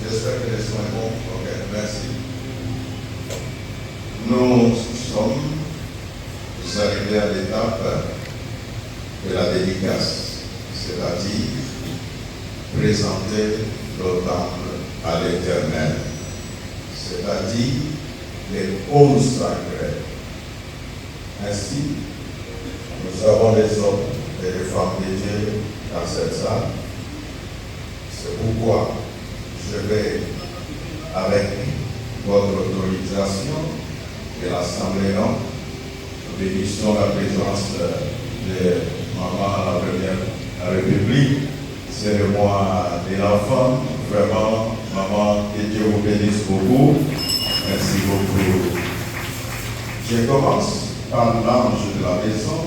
J'espère que les soins vont. Ok, merci. Nous sommes arrivés à l'étape de la dédicace, c'est-à-dire présenter le temple à l'Éternel, c'est-à-dire les hauts sacrés. Ainsi, nous avons les hommes et les femmes de Dieu dans cette salle. C'est pourquoi je vais, avec votre autorisation et l'Assemblée, nous bénissons la présence de maman à la Première République. C'est le mois de l'enfant. Vraiment, maman, que Dieu vous bénisse beaucoup. Merci beaucoup. Je commence par l'ange de la maison.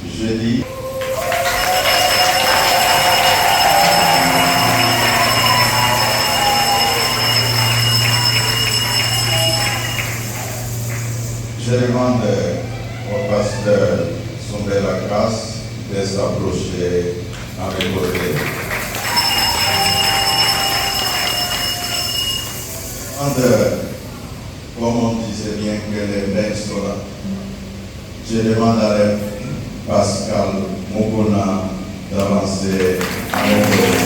Je dis... Je demande au pasteur Sondé la grâce de s'approcher à mes côtés. Comme on disait bien que les mecs sont là, je demande à Pascal Mokona d'avancer à mon côté.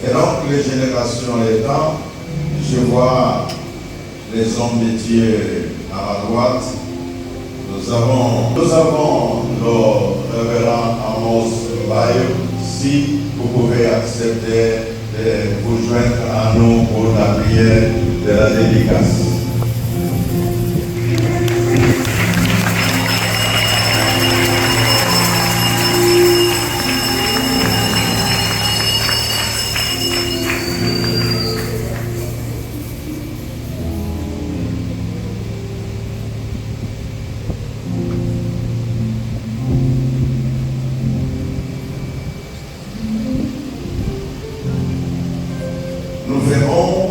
Et donc, les générations étant, je vois les hommes de Dieu à ma droite. Nous avons le révérend Amos Bayo. Si vous pouvez accepter de vous joindre à nous pour la prière de la dédicace. Nous verrons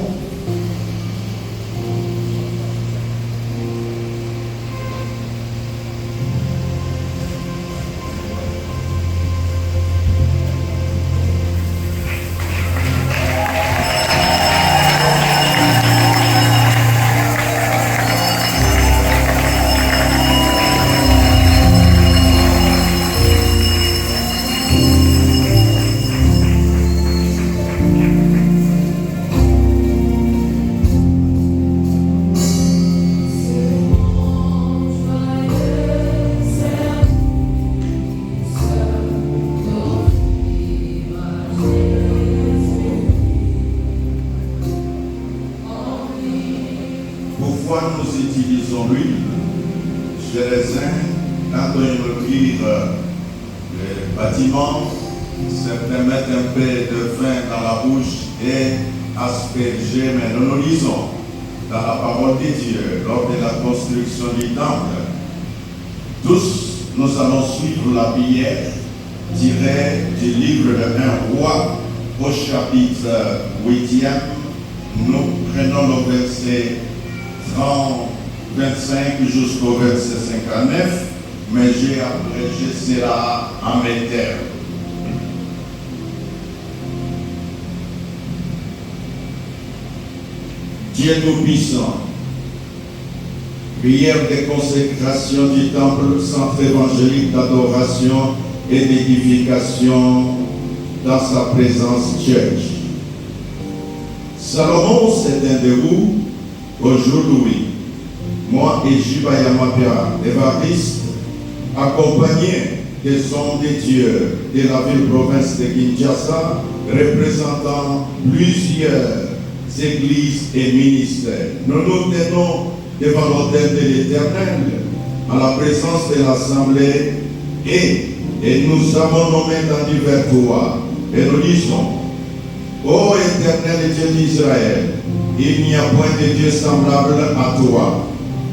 pourquoi nous utilisons l'huile chez les uns. Quand on inaugure le bâtiment, certains mettent un peu de vin dans la bouche et asperger, mais nous nous lisons dans la parole de Dieu lors de la construction du temple. Tous, nous allons suivre la prière tirée du livre de 1 Roi au chapitre 8e. Nous prenons le verset 25 jusqu'au verset 59, mais j'ai abrégé cela en mes termes. Dieu Tout-Puissant, prière de consécration du temple, centre évangélique d'adoration et d'édification dans sa présence church. Salomon s'est un de vous aujourd'hui, moi et Jibayamapia, l'évariste, accompagnés des hommes de Dieu de la ville-province de Kinshasa, représentant plusieurs églises et ministères. Nous nous tenons devant l'autel de l'Éternel, à la présence de l'Assemblée, et nous avons nommé dans divers toits, et nous disons, ô Éternel Dieu d'Israël, il n'y a point de Dieu semblable à toi,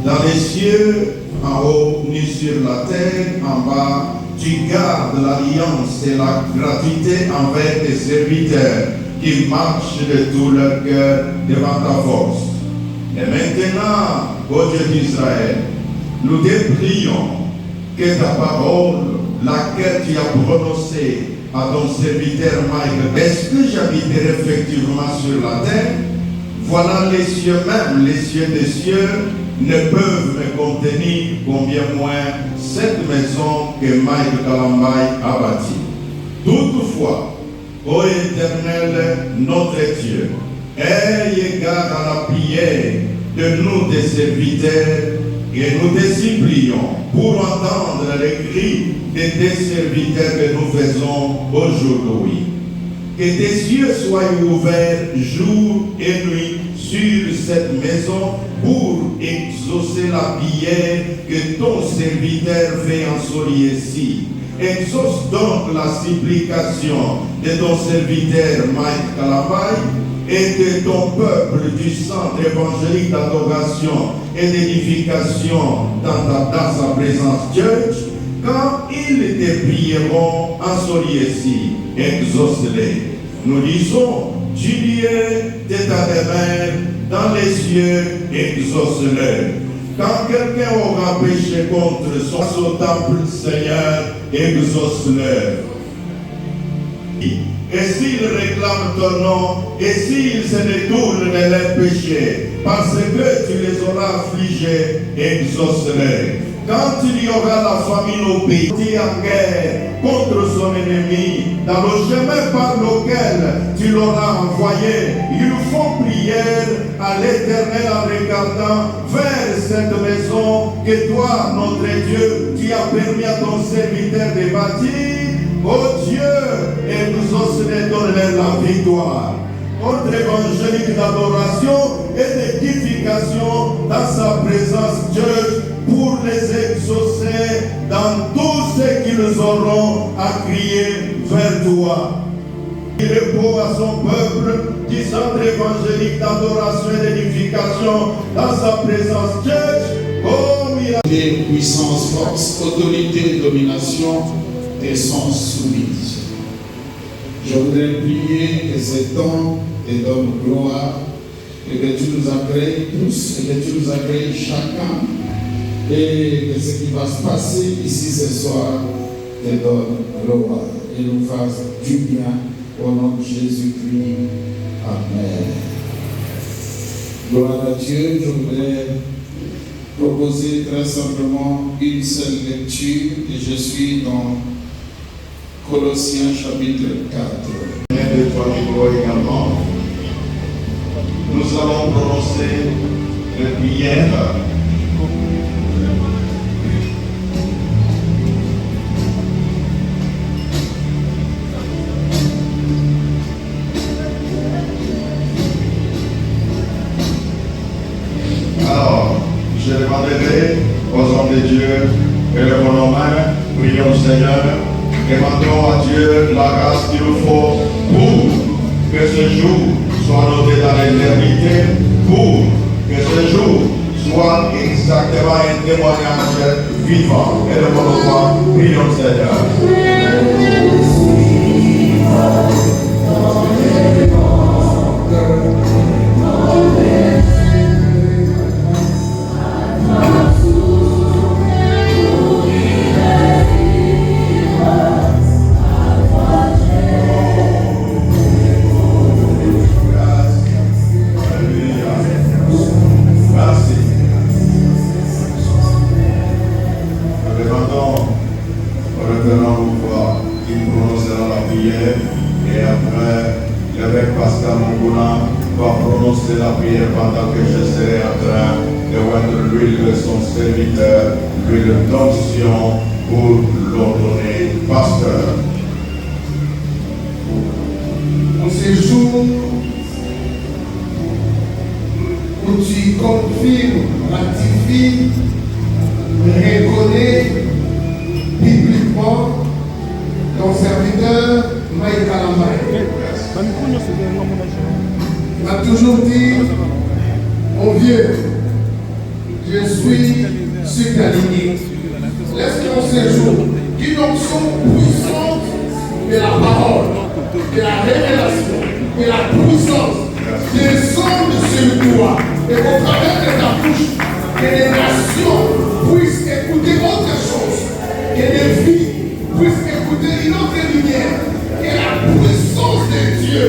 dans les cieux, en haut, ni sur la terre, en bas. Tu gardes l'alliance et la gratuité envers tes serviteurs qui marchent de tout leur cœur devant ta force. Et maintenant, ô Dieu d'Israël, nous te prions que ta parole, laquelle tu as prononcée à ton serviteur Mike, est-ce que j'habiterai effectivement sur la terre? Voilà les cieux même, les cieux des cieux, ne peuvent me contenir, combien moins cette maison que Mike Kalambay a bâtie. Toutefois, ô Éternel, notre Dieu, aie égard à la prière de nous, tes serviteurs, et nous te supplions pour entendre les cris de tes serviteurs que nous faisons aujourd'hui. Que tes cieux soient ouverts jour et nuit sur cette maison pour exaucer la prière que ton serviteur fait en Solier-ci. Exauce donc la supplication de ton serviteur Mike Kalambay et de ton peuple du centre évangélique d'adoration et d'édification dans sa présence church, quand ils te prieront en Solier-ci, exauce-les. Nous disons, tu liais de ta demeure dans les cieux, exauce-le. Quand quelqu'un aura péché contre son temple, Seigneur, exauce-le. Et s'ils réclament ton nom, et s'ils se détournent de leurs péchés, parce que tu les auras affligés, exauce-les. Quand il y aura la famine au pays, en guerre contre son ennemi, dans le chemin par lequel tu l'auras envoyé, ils font prière à l'Éternel en regardant vers cette maison que toi, notre Dieu, tu as permis à ton serviteur de bâtir. Oh Dieu, et nous osons donner la victoire. Notre évangélique d'adoration et d'édification dans sa présence, Dieu, pour les exaucer dans tout ce qu'ils auront à crier vers toi. Il répond à son peuple du centre évangélique d'adoration et d'édification dans sa présence, Dieu, comme il a des puissances, force, autorité et domination te sont soumises. Je voudrais prier que cet homme te donne gloire et que tu nous agrées tous et que tu nous agrées chacun et que ce qui va se passer ici ce soir te donne gloire et nous fasse du bien au nom de Jésus-Christ. Amen. Gloire à Dieu. Je voudrais proposer très simplement une seule lecture et je suis dans Colossiens chapitre 4. De toi, également. Nous allons prononcer les prières. Alors, je demanderai aux hommes de Dieu et le bon homme, prions le Seigneur. Demandons à Dieu la grâce qu'il nous faut pour que ce jour soit noté dans l'éternité, pour que ce jour soit exactement un témoignage vivant. Et le bon homme, prions le Seigneur. La prière pendant que je serai en train de oindre l'huile de son serviteur, l'huile d'onction pour l'ordonner pasteur. En ces jours où tu confirmes, ratifies, reconnais publiquement ton serviteur Mike Kalambay. Il m'a toujours dit, mon vieux, je suis sur ta lignée. Laisse ton séjour, qu'une onction puissante de la parole, de la révélation, de la puissance descende sur toi. Et au travers de ta bouche, que les nations puissent écouter autre chose, que les vies puissent écouter une autre lumière, que la puissance de Dieu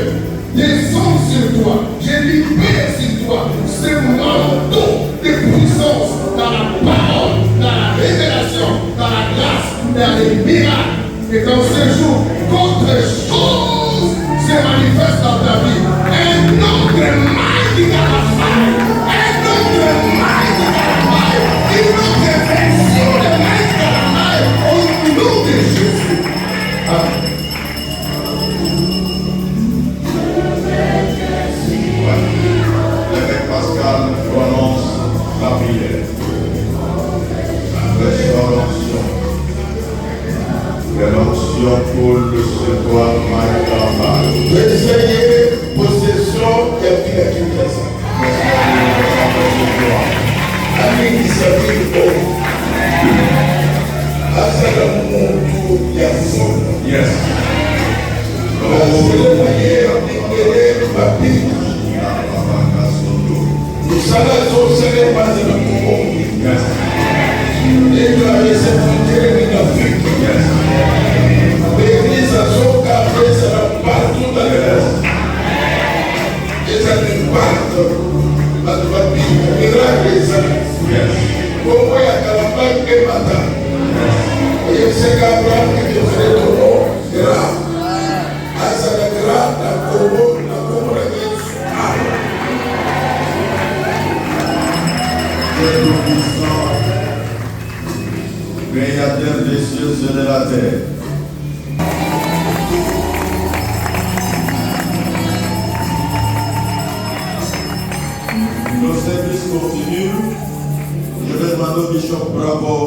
descende sur toi. Je libère sur toi ce manteau de puissance dans la parole, dans la révélation, dans la grâce, dans les miracles. Et dans ce jour, qu'autre chose se manifeste dans ta vie. Un autre mighty Kalambay, un autre mighty Kalambay, une autre version de mighty Kalambay au nom de Jésus. Amen. L'évêque Pascal prononce la prière. L'onction coule sur toi, Mike Kalambay. Essayez possession et puis la Kinshasa. Amis qui s'appellent Paul. Asala Moutou Yassou. Yes. Nous savons que ce n'est pas de l'amour. Yes. Et nous avons cette frontière en Afrique. Yes. L'église a son café, ça va partout dans le reste. Et ça ne part pas de la vie. Miracle, ça. Yes. Comment il y a Kalambay et Mata. Et c'est qu'Abraham qui fait le nom grave. Asa la grave, la Congo, la Congo, la Dieu tout-puissant, créateur des cieux et de la terre. Le service continue. Je vais demander au Bishop Bravo.